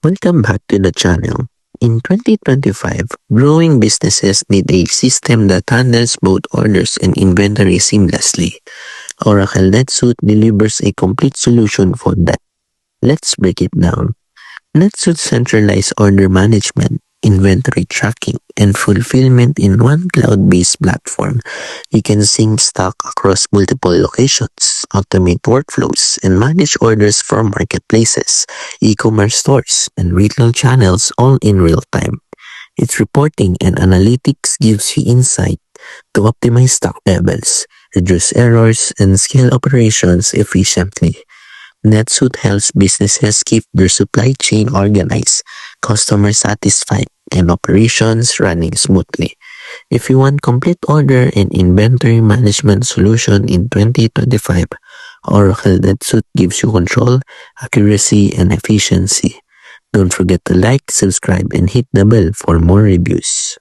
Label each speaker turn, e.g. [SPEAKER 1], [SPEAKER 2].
[SPEAKER 1] Welcome back to the channel. In 2025, growing businesses need a system that handles both orders and inventory seamlessly. Oracle NetSuite delivers a complete solution for that. Let's break it down. NetSuite centralizes order management, inventory tracking, and fulfillment in one cloud-based platform. You can sync stock across multiple locations, automate workflows, and manage orders from marketplaces, e-commerce stores, and retail channels all in real time. Its reporting and analytics gives you insight to optimize stock levels, reduce errors, and scale operations efficiently. NetSuite helps businesses keep their supply chain organized, customers satisfied, and operations running smoothly. If you want complete order and inventory management solution in 2025, Oracle NetSuite gives you control, accuracy, and efficiency. Don't forget to like, subscribe, and hit the bell for more reviews.